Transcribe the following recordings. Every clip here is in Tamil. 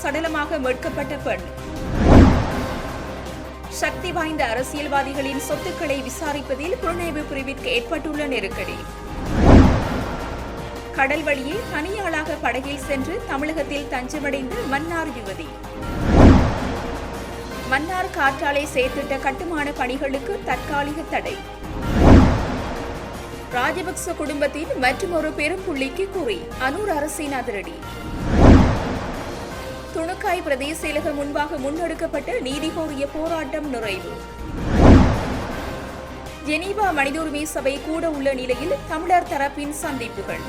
சடலமாக மீட்கப்பட்ட பெண். சக்தி வாய்ந்த அரசியல்வாதிகளின் சொத்துக்களை விசாரிப்பதில் புலனாய்வு பிரிவிற்கு ஏற்பட்டுள்ள நெருக்கடி. கடல் வழியே தனியாளாக படகில் சென்று தமிழகத்தில் தஞ்சமடைந்த மன்னார் யுவதி. மன்னார் காற்றாலை செயற்திட்ட கட்டுமான பணிகளுக்கு தற்காலிக தடை. ராஜபக்ச குடும்பத்தின் மற்றொரு பெரும் புள்ளிக்கு குறி, அனூர் அரசின் அதிரடி. துணுக்காய் பிரதேச செயலகம் முன்பாக முன்னெடுக்கப்பட்ட நீதி கோரிய போராட்டம் நிறைவு. ஜெனீவா மனித உரிமை சபை கூட உள்ள நிலையில் தமிழர் தரப்பின் சந்திப்புகள்.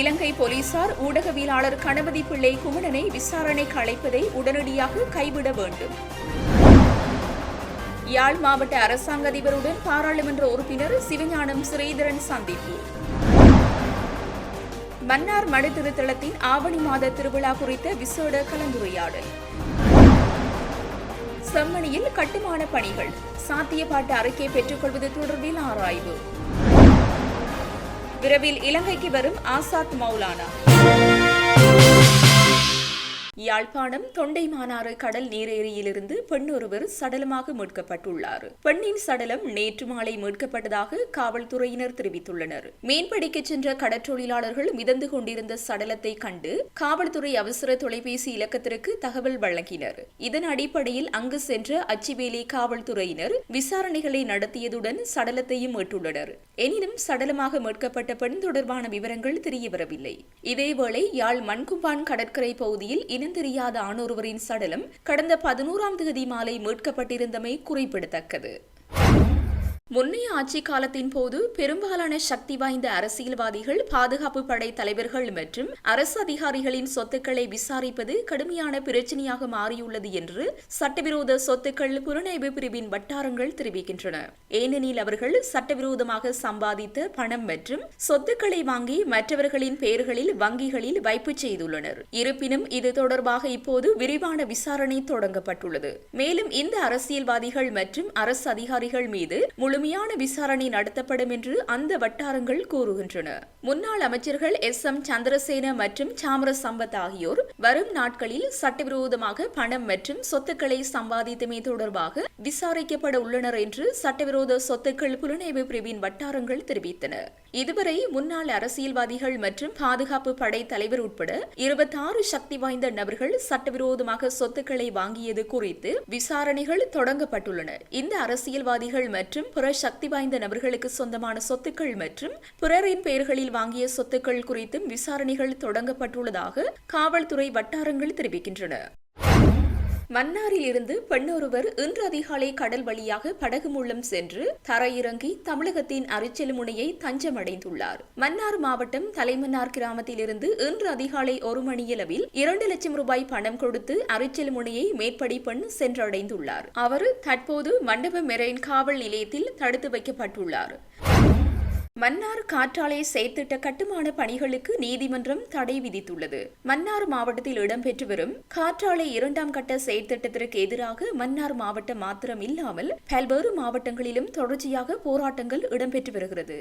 இலங்கை போலீசார் ஊடகவியலாளர் கணபதி பிள்ளை குமணனை விசாரணைக்கு அழைப்பதை உடனடியாக கைவிட வேண்டும். யாழ் மாவட்ட அரசாங்க அதிபருடன் பாராளுமன்ற உறுப்பினர் சிவஞானம் ஸ்ரீதரன் சந்திப்பு. மன்னார் மடு திருத்தலத்தின் ஆவணி மாத திருவிழா குறித்த விசேட கலந்துரையாடல். செம்மணியில் கட்டுமான பணிகள் சாத்தியப்பாட்டு அறிக்கை பெற்றுக்கொள்வது தொடர்பில் ஆராய்வு. விரைவில் இலங்கைக்கு வரும் ஆசாத் மௌலானா. யாழ்ப்பாணம் தொண்டைமானாறு கடல் நீரேரியிலிருந்து பெண் ஒருவர் சடலமாக மீட்கப்பட்டுள்ளார். பெண்ணின் சடலம் நேற்று மாலை மீட்கப்பட்டதாக காவல்துறையினர் தெரிவித்துள்ளனர். மீன்பிடிக்க சென்ற கடற்றொழிலாளர்கள் மிதந்து கொண்டிருந்த சடலத்தை கண்டு காவல்துறை அவசர தொலைபேசி இலக்கத்திற்கு தகவல் வழங்கினர். இதன் அடிப்படையில் அங்கு சென்ற அச்சிவேலி காவல்துறையினர் விசாரணைகளை நடத்தியதுடன் சடலத்தையும் மீட்டுள்ளனர். எனினும் சடலமாக மீட்கப்பட்ட பெண் தொடர்பான விவரங்கள் தெரியவரவில்லை. இதேவேளை யாழ் மண்கும்பான் கடற்கரை பகுதியில் தெரியாத ஆணொருவரின் சடலம் கடந்த 11ஆம் தேதி மாலை மீட்கப்பட்டிருந்தமை குறிப்பிடத்தக்கது. முன்னைய ஆட்சி காலத்தின் போது பெரும்பாலான சக்தி வாய்ந்த அரசியல்வாதிகள், பாதுகாப்பு படை தலைவர்கள் மற்றும் அரசு அதிகாரிகளின் சொத்துக்களை விசாரிப்பது கடுமையான பிரச்சனையாக மாறியுள்ளது என்று சட்டவிரோத சொத்துக்கள் புலனாய்வு பிரிவின் வட்டாரங்கள் தெரிவிக்கின்றன. ஏனெனில் அவர்கள் சட்டவிரோதமாக சம்பாதித்த பணம் மற்றும் சொத்துக்களை வாங்கி மற்றவர்களின் பெயர்களில் வங்கிகளில் வைப்பு செய்துள்ளனர். இருப்பினும் இது தொடர்பாக இப்போது விரிவான விசாரணை தொடங்கப்பட்டுள்ளது. மேலும் இந்த அரசியல்வாதிகள் மற்றும் அரசு அதிகாரிகள் மீது முழுமையான விசாரணை நடத்தப்படும் என்று அந்த வட்டாரங்கள் கூறுகின்றன. முன்னாள் அமைச்சர்கள் எம் சந்திரசேன மற்றும் சாமர சம்பத் ஆகியோர் வரும் நாட்களில் சட்டவிரோதமாக பணம் மற்றும் சொத்துக்களை சம்பாதித்தமை தொடர்பாக விசாரிக்கப்பட உள்ளனர் என்று சட்டவிரோத சொத்துக்கள் புலனாய்வு பிரிவின் வட்டாரங்கள் தெரிவித்தன. இதுவரை முன்னாள் அரசியல்வாதிகள் மற்றும் பாதுகாப்பு படை தலைவர் உட்பட 26 சக்தி வாய்ந்த நபர்கள் சட்டவிரோதமாக சொத்துக்களை வாங்கியது குறித்து விசாரணைகள் தொடங்கப்பட்டுள்ளன. இந்த அரசியல்வாதிகள் மற்றும் பிற சக்தி வாய்ந்த நபர்களுக்கு சொந்தமான சொத்துக்கள் மற்றும் பிறரின் பெயர்களில் வாங்கிய சொத்துக்கள் குறித்தும் விசாரணைகள் தொடங்கப்பட்டுள்ளதாக காவல்துறை வட்டாரங்கள் தெரிவிக்கின்றன. மன்னாரில் இருந்து பெண்ணொருவர் இன்று அதிகாலை கடல் வழியாக படகு மூலம் சென்று தரையிறங்கி தமிழகத்தின் அரிச்சல்முனையை தஞ்சமடைந்துள்ளார். மன்னார் மாவட்டம் தலைமன்னார் கிராமத்தில் இருந்து இன்று அதிகாலை 1 மணியளவில் 2 லட்சம் ரூபாய் பணம் கொடுத்து அரிச்சல்முனையை மேற்படி பெண் சென்றடைந்துள்ளார். அவர் தற்போது மண்டப மெரைன் காவல் நிலையத்தில் தடுத்து வைக்கப்பட்டுள்ளார். மன்னார் காற்றாலை செயற்திட்ட கட்டுமான பணிகளுக்கு நீதிமன்றம் தடை விதித்துள்ளது. மன்னார் மாவட்டத்தில் இடம்பெற்று வரும் காற்றாலை 2ஆம் கட்ட செயற்திட்டத்திற்கு எதிராக மன்னார் மாவட்டம் மாத்திரம் இல்லாமல் பல்வேறு மாவட்டங்களிலும் தொடர்ச்சியாக போராட்டங்கள் இடம்பெற்று வருகிறது.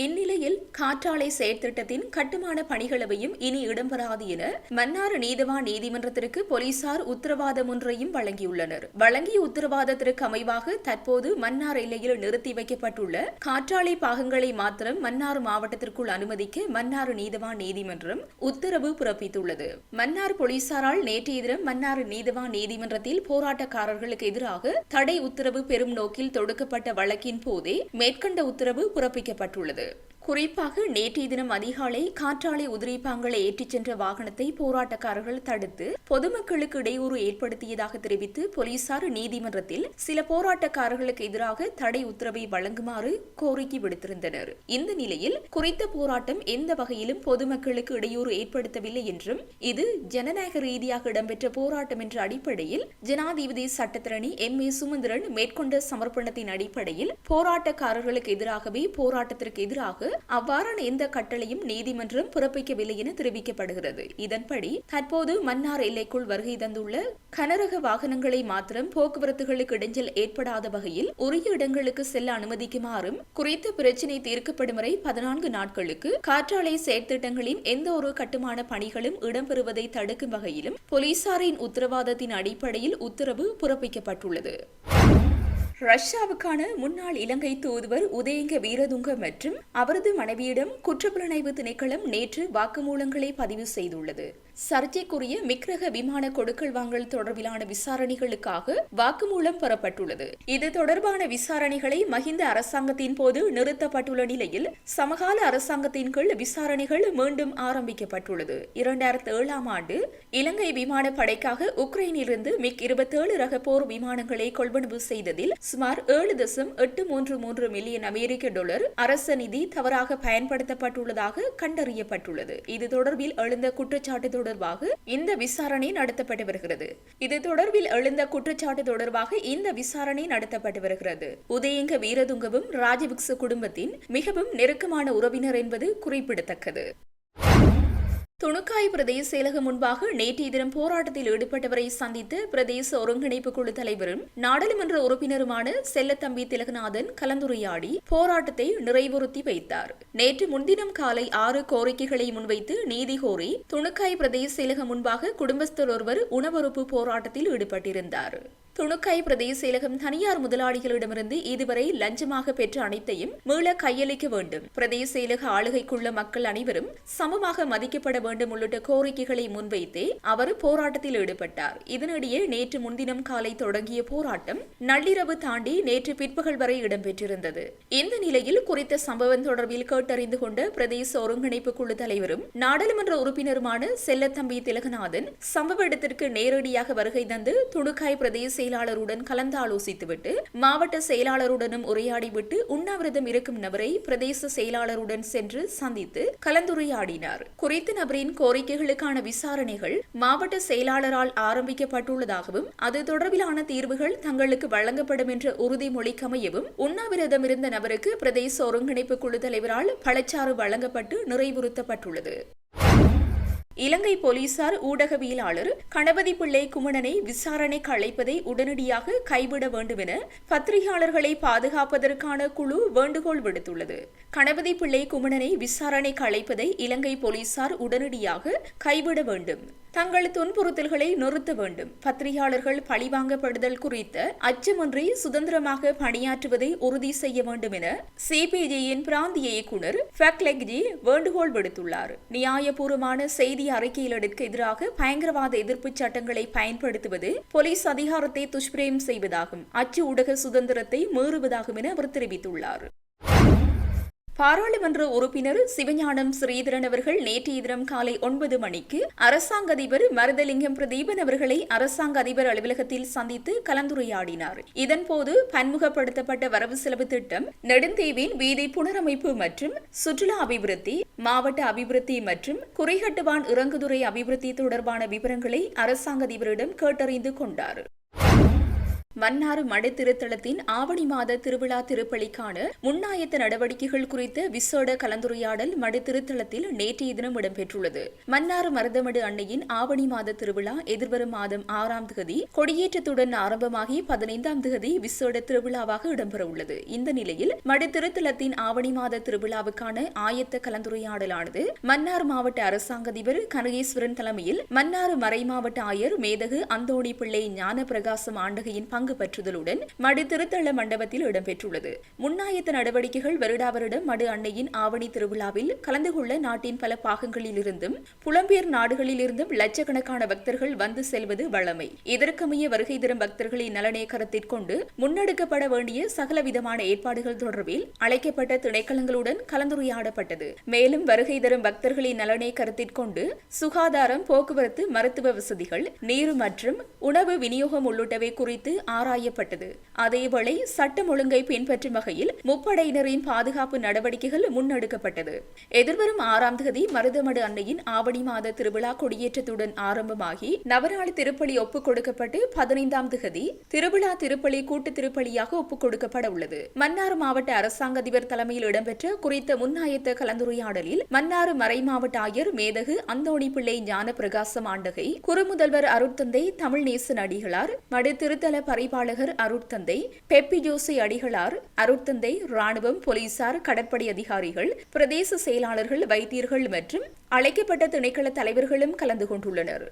இந்நிலையில் காற்றாலை செயற்திட்டத்தின் கட்டுமான பணிகளவையும் இனி இடம்பெறாது என மன்னார் நீதவான் நீதிமன்றத்திற்கு போலீசார் உத்தரவாதம் ஒன்றையும் வழங்கியுள்ளனர். வழங்கிய உத்தரவாதத்திற்கு அமைவாக தற்போது மன்னார் எல்லையில் நிறுத்தி வைக்கப்பட்டுள்ள காற்றாலை பாகங்கள் மாத்திரம் மன்னார் மாவட்டத்திற்குள் அனுமதிக்க மன்னார் நீதவான் நீதிமன்றம் உத்தரவு பிறப்பித்துள்ளது. மன்னார் போலீசாரால் நேற்றைய தினம் மன்னார் நீதவான் நீதிமன்றத்தில் போராட்டக்காரர்களுக்கு எதிராக தடை உத்தரவு பெறும் நோக்கில் தொடுக்கப்பட்ட வழக்கின் போதே மேற்கண்ட உத்தரவு பிறப்பிக்கப்பட்டுள்ளது. குறிப்பாக நேற்றைய தினம் அதிகாலை காற்றாலை உதிரிப்பாங்களை ஏற்றிச் சென்ற வாகனத்தை போராட்டக்காரர்கள் தடுத்து பொதுமக்களுக்கு இடையூறு ஏற்படுத்தியதாக தெரிவித்து போலீசார் நீதிமன்றத்தில் சில போராட்டக்காரர்களுக்கு எதிராக தடை உத்தரவை வழங்குமாறு கோரிக்கை விடுத்திருந்தனர். இந்த நிலையில் குறித்த போராட்டம் எந்த வகையிலும் பொதுமக்களுக்கு இடையூறு ஏற்படுத்தவில்லை என்றும் இது ஜனநாயக ரீதியாக இடம்பெற்ற போராட்டம் என்ற அடிப்படையில் ஜனாதிபதி சட்டத்தரணி எம். ஏ. சுமந்திரன் மேற்கொண்ட சமர்ப்பணத்தின் அடிப்படையில் போராட்டக்காரர்களுக்கு எதிராகவே போராட்டத்திற்கு எதிராக அவ்வாறான எந்த கட்டளையும் நீதிமன்றம் பிறப்பிக்கவில்லை என தெரிவிக்கப்படுகிறது. இதன்படி தற்போது மன்னார் எல்லைக்குள் வருகை தந்துள்ள கனரக வாகனங்களை மாத்திரம் போக்குவரத்துகளுக்கு இடைஞ்சல் ஏற்படாத வகையில் உரிய இடங்களுக்கு செல்ல அனுமதிக்குமாறும், குறித்த பிரச்சினை தீர்க்கப்படும் வரை 14 நாட்களுக்கு காற்றாலை செயற்திட்டங்களின் எந்த ஒரு கட்டுமான பணிகளும் இடம்பெறுவதை தடுக்கும் வகையிலும் போலீசாரின் உத்தரவாதத்தின் அடிப்படையில் உத்தரவு பிறப்பிக்கப்பட்டுள்ளது. ரஷ்யாவுக்கான முன்னாள் இலங்கை தூதுவர் உதயங்க வீரதுங்க மற்றும் அவரது மனைவியிடம் குற்றப்புலனாய்வு திணைக்களம் நேற்று வாக்குமூலங்களை பதிவு செய்துள்ளது. சர்ச்சைக்குரிய மிக்ரக விமான கொடுக்கல் வாங்கல் தொடர்பிலான விசாரணைகளுக்காக வாக்குமூலம் பெறப்பட்டுள்ளது. இது தொடர்பான விசாரணைகளை மஹிந்த அரசாங்கத்தின் போது நிறுத்தப்பட்டுள்ள நிலையில் சமகால அரசாங்கத்தின் கீழ் விசாரணைகள் மீண்டும் ஆரம்பிக்கப்பட்டுள்ளது. 2007ஆம் ஆண்டு இலங்கை விமானப்படைக்காக உக்ரைனிலிருந்து மிக்-27 ரக போர் விமானங்களை கொள்வனவு செய்ததில் சுமார் 7.833 மில்லியன் அமெரிக்க டாலர் அரச நிதி தவறாக பயன்படுத்தப்பட்டுள்ளதாக கண்டறியப்பட்டுள்ளது. இது தொடர்பில் எழுந்த குற்றச்சாட்டு தொடர்பாக இந்த விசாரணை நடத்தப்பட்டு வருகிறது. உதயங்க வீரதுங்கவும் ராஜபக்ச குடும்பத்தின் மிகவும் நெருக்கமான உறவினர் என்பது குறிப்பிடத்தக்கது. துணுக்காய் பிரதேச செயலகம் முன்பாக நேற்றைய தினம் போராட்டத்தில் ஈடுபட்டவரை சந்தித்த பிரதேச ஒருங்கிணைப்பு குழு தலைவரும் நாடாளுமன்ற உறுப்பினருமான செல்லத்தம்பி திலகநாதன் கலந்துரையாடி போராட்டத்தை நிறைவுறுத்தி வைத்தார். நேற்று முன்தினம் காலை 6 கோரிக்கைகளை முன்வைத்து நீதி கோரி துணுக்காய் பிரதேச செயலகம் முன்பாக குடும்பஸ்தர் ஒருவர் உணவறுப்பு போராட்டத்தில் ஈடுபட்டிருந்தார். துணுக்காய் பிரதேச செயலகம் தனியார் முதலாளிகளிடமிருந்து இதுவரை லஞ்சமாக பெற்ற அனைத்தையும் மீள கையளிக்க வேண்டும், பிரதேச செயலக ஆளுகைக்குள்ள மக்கள் அனைவரும் சமமாக மதிக்கப்பட வேண்டும் உள்ளிட்ட கோரிக்கைகளை முன்வைத்தே அவர் போராட்டத்தில் ஈடுபட்டார். இதனிடையே நேற்று முன்தினம் காலை தொடங்கிய போராட்டம் நள்ளிரவு தாண்டி நேற்று பிற்பகல் வரை இடம்பெற்றிருந்தது. இந்த நிலையில் குறித்த சம்பவம் தொடர்பில் கேட்டறிந்து கொண்ட பிரதேச ஒருங்கிணைப்பு குழு தலைவரும் நாடாளுமன்ற உறுப்பினருமான செல்லத்தம்பி திலகநாதன் சம்பவ இடத்திற்கு நேரடியாக வருகை தந்து துணுக்காய் பிரதேச செயலாளருடன் கலந்தாலோசித்துவிட்டு மாவட்ட செயலாளருடனும் உரையாடிவிட்டு உண்ணாவிரதம் இருக்கும் நபரை பிரதேச செயலாளருடன் சென்று சந்தித்து கலந்துரையாடினார். குறித்த நபரின் கோரிக்கைகளுக்கான விசாரணைகள் மாவட்ட செயலாளரால் ஆரம்பிக்கப்பட்டுள்ளதாகவும் அது தொடர்பிலான தீர்வுகள் தங்களுக்கு வழங்கப்படும் என்ற உறுதிமொழிக்கமையவும் உண்ணாவிரதம் இருந்த நபருக்கு பிரதேச ஒருங்கிணைப்பு குழு தலைவரால் பழச்சாறு வழங்கப்பட்டு நிறைவுறுத்தப்பட்டுள்ளது. இலங்கை போலீசார் ஊடகவியலாளர் கணபதி பிள்ளை குமணனை விசாரணைக்கு அழைப்பதை உடனடியாக கைவிட வேண்டும் என பத்திரிகையாளர்களை பாதுகாப்பதற்கான குழு வேண்டுகோள் விடுத்துள்ளது. கணபதி பிள்ளை குமணனை விசாரணைக்கு அழைப்பதை இலங்கை போலீசார் உடனடியாக கைவிட வேண்டும், தங்கள் துன்புறுத்தல்களை நிறுத்த வேண்டும், பத்திரிகையாளர்கள் பழிவாங்கப்படுதல் குறித்த அச்சமின்றி சுதந்திரமாக பணியாற்றுவதை உறுதி செய்ய வேண்டும் என சிபிஜியின் பிராந்திய இயக்குநர் ஃபக்லெக்ஜி வேண்டுகோள் விடுத்துள்ளார். நியாயபூர்வமான செய்தி அறிக்கையிலடுக்கு எதிராக பயங்கரவாத எதிர்ப்பு சட்டங்களை பயன்படுத்துவது போலீஸ் அதிகாரத்தை துஷ்பிரயோகம் செய்வதாகும், அச்சு ஊடக சுதந்திரத்தை மீறுவதாகும் என அவர் தெரிவித்துள்ளார். பாராளுமன்ற உறுப்பினர் சிவஞானம் ஸ்ரீதரன் அவர்கள் நேற்றைய தினம் காலை 9 மணிக்கு அரசாங்க அதிபர் மருதலிங்கம் பிரதீபன் அவர்களை அரசாங்க அதிபர் அலுவலகத்தில் சந்தித்து கலந்துரையாடினார். இதன்போது பன்முகப்படுத்தப்பட்ட வரவு செலவு திட்டம், நெடுந்தீவின் வீதி புனரமைப்பு மற்றும் சுற்றுலா அபிவிருத்தி, மாவட்ட அபிவிருத்தி மற்றும் குறிகட்டுவான் இறங்குதுறை அபிவிருத்தி தொடர்பான விவரங்களை அரசாங்க அதிபரிடம் கேட்டறிந்து கொண்டார். மன்னார் மடுத்திருத்தலத்தின் ஆவணி மாத திருவிழா திருப்பலிக்கான முன்னாயத்த நடவடிக்கைகள் குறித்த விசேட கலந்துரையாடல் மடுத்திருத்தலத்தில் நேற்றைய தினம் இடம்பெற்றுள்ளது. மன்னார் மருதமடு அன்னையின் ஆவணி மாத திருவிழா எதிர்வரும் மாதம் 6ஆம் தேதி கொடியேற்றத்துடன் ஆரம்பமாகி 15ஆம் தேதி விசேட திருவிழாவாக இடம்பெறவுள்ளது. இந்த நிலையில் மடுத்திருத்தலத்தின் ஆவணி மாத திருவிழாவுக்கான ஆயத்த கலந்துரையாடலானது மன்னார் மாவட்ட அரசாங்க அதிபர் கனகேஸ்வரன் தலைமையில் மன்னார் மறைமாவட்ட ஆயர் மேதகு அந்தோணி பிள்ளை ஞான பிரகாசம் ஆண்டகையின் பங்கு பற்றுதலுடன் மடு திருத்தல மண்டபத்தில் இடம்பெற்றுள்ளது. முன்னாயத்த நடவடிக்கைகள் வருடா வருடம் மடு அன்னையின் ஆவணி திருவிழாவில் கலந்து கொள்ள நாட்டின் பல பாகங்களில் இருந்தும் புலம்பெயர் நாடுகளில் இருந்தும் லட்சக்கணக்கான பக்தர்கள் வந்து செல்வது வழமை. இதற்கமைய வருகை தரும் பக்தர்களின் நலனை கருத்திற்கொண்டு முன்னெடுக்கப்பட வேண்டிய சகலவிதமான ஏற்பாடுகள் தொடர்பில் அழைக்கப்பட்ட திணைக்களங்களுடன் கலந்துரையாடப்பட்டது. மேலும் வருகை தரும் பக்தர்களின் நலனை கருத்திற்கொண்டு சுகாதாரம், போக்குவரத்து, மருத்துவ வசதிகள், நீர் மற்றும் உணவு விநியோகம் உள்ளிட்டவை குறித்து ஆராயப்பட்டது. அதேவேளை சட்டம் ஒழுங்கை பின்பற்றும் வகையில் முப்படையினரின் பாதுகாப்பு நடவடிக்கைகள் முன்னெடுக்கப்பட்டது. எதிர்வரும் 6ஆம் தேதி மருதமடு அன்னையின் ஆவணி மாத திருவிழா கொடியேற்றத்துடன் ஆரம்பமாகி நவநாள் திருப்பலி ஒப்புக் கொடுக்கப்பட்டு 15ஆம் தேதி திருவிழா திருப்பலி கூட்டு திருப்பலியாக ஒப்புக் கொடுக்கப்பட உள்ளது. மன்னார் மாவட்ட அரசாங்க அதிபர் தலைமையில் இடம்பெற்ற குறித்த முன்னாயத்த கலந்துரையாடலில் மன்னார் மறைமாவட்ட ஆயர் மேதகு அந்தோணி பிள்ளை ஞான பிரகாசம் ஆண்டகை, குறுமுதல்வர் அருட்தந்தை தமிழ்நேசன் அடிகளார், மடு திருத்தல பரிபாலகர் அருட்தந்தை பெப்பி ஜோசி அடிகளார், அருட்தந்தை ராணுவம், போலீசார், கடற்படை அதிகாரிகள், பிரதேச செயலாளர்கள், வைத்தியர்கள் மற்றும் அழைக்கப்பட்ட திணைக்கள தலைவர்களும் கலந்து கொண்டுள்ளனர்.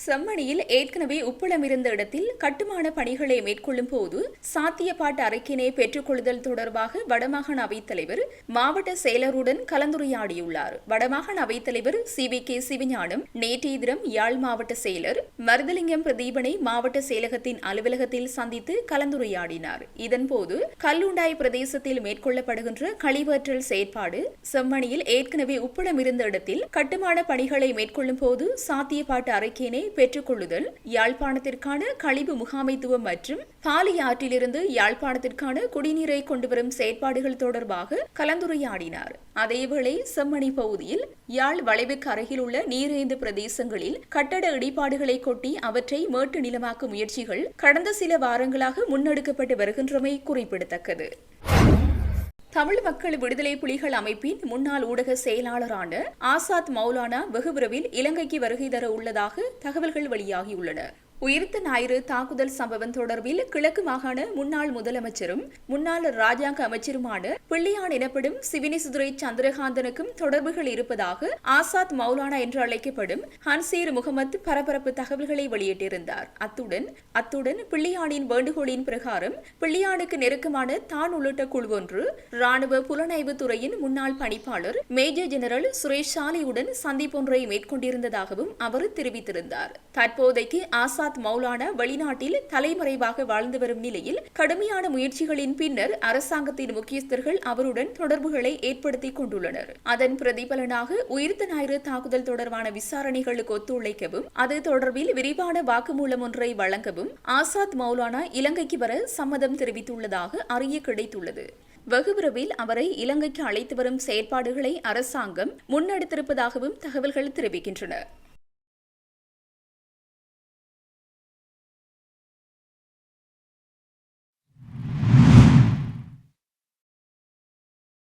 செம்மணியில் ஏற்கனவே உப்பளம் இருந்த இடத்தில் கட்டுமான பணிகளை மேற்கொள்ளும் போது சாத்தியப்பாட்டு அறிக்கையினை பெற்றுக்கொள்ளுதல் தொடர்பாக வடமாகாண அவைத்தலைவர் மாவட்ட செயலருடன் கலந்துரையாடியுள்ளார். வடமாகாண அவைத்தலைவர் CVK சிவஞானம் நேற்றைய தினம் யாழ் மாவட்ட செயலர் மருதலிங்கம் பிரதீபனை மாவட்ட செயலகத்தின் அலுவலகத்தில் சந்தித்து கலந்துரையாடினார். இதன்போது கல்லுண்டாய் பிரதேசத்தில் மேற்கொள்ளப்படுகின்ற கழிவற்றல் செயற்பாடு, செம்மணியில் ஏற்கனவே உப்பளம் இருந்த இடத்தில் கட்டுமான பணிகளை மேற்கொள்ளும் போது சாத்தியப்பாட்டு அறிக்கையினை பெற்றுக்கொள்ளுதல், யாழ்ப்பாணத்திற்கான கழிவு முகாமைத்துவம் மற்றும் பாலி ஆற்றிலிருந்து யாழ்ப்பாணத்திற்கான குடிநீரை கொண்டுவரும் செயற்பாடுகள் தொடர்பாக கலந்துரையாடினார். அதேவேளை செம்மணி பகுதியில் யாழ் வளைவுக்கு அருகில் உள்ள நீரேந்து பிரதேசங்களில் கட்டட இடிபாடுகளை கொட்டி அவற்றை மேட்டு நிலமாக்கும் முயற்சிகள் கடந்த சில வாரங்களாக முன்னெடுக்கப்பட்டு வருகின்றமை குறிப்பிடத்தக்கது. தமிழ் மக்கள் விடுதலை புலிகள் அமைப்பின் முன்னாள் ஊடக செயலாளரான ஆசாத் மௌலானா வெகு விரைவில் இலங்கைக்கு வருகை தர உள்ளதாக தகவல்கள் வெளியாகியுள்ளன. உயிர்த்த ஞாயிறு தாக்குதல் சம்பவம் தொடர்பில் கிழக்கு மாகாண முன்னாள் முதலமைச்சரும் முன்னாள் ராஜாங்க அமைச்சருமான பிள்ளையான் எனப்படும் சிவினிசுதுரை சந்திரகாந்தனுக்கும் தொடர்புகள் இருப்பதாக ஆசாத் மௌலானா என்று அழைக்கப்படும் ஹன்சீர் முகமது பரபரப்பு தகவல்களை வெளியிட்டிருந்தார். அத்துடன் பிள்ளையானின் வேண்டுகோளின் பிரகாரம் பிள்ளையானுக்கு நெருக்கமான தான் உள்ளிட்ட குழு ஒன்று ராணுவ புலனாய்வு துறையின் முன்னாள் பணிப்பாளர் மேஜர் ஜெனரல் சுரேஷ் சாலியுடன் சந்திப்பொன்றை மேற்கொண்டிருந்ததாகவும் அவர் தெரிவித்திருந்தார். தற்போதைக்கு ஆசாத் மௌலானா வெளிநாட்டில் தலைமறைவாக வாழ்ந்து வரும் நிலையில் கடுமையான முயற்சிகளின் பின்னர் அரசாங்கத்தின் முக்கியஸ்தர்கள் அவருடன் தொடர்புகளை ஏற்படுத்திக் கொண்டுள்ளனர். அதன் பிரதிபலனாக உயிர்த்த ஞாயிறு தாக்குதல் தொடர்பான விசாரணைகளுக்கு ஒத்துழைக்கவும் அது தொடர்பில் விரிவான வாக்குமூலம் ஒன்றை வழங்கவும் ஆசாத் மௌலானா இலங்கைக்கு வர சம்மதம் தெரிவித்துள்ளதாக அறிய கிடைத்துள்ளது. வெகு விரைவில் அவரை இலங்கைக்கு அழைத்து வரும் செயற்பாடுகளை அரசாங்கம் முன்னெடுத்திருப்பதாகவும் தகவல்கள் தெரிவிக்கின்றன.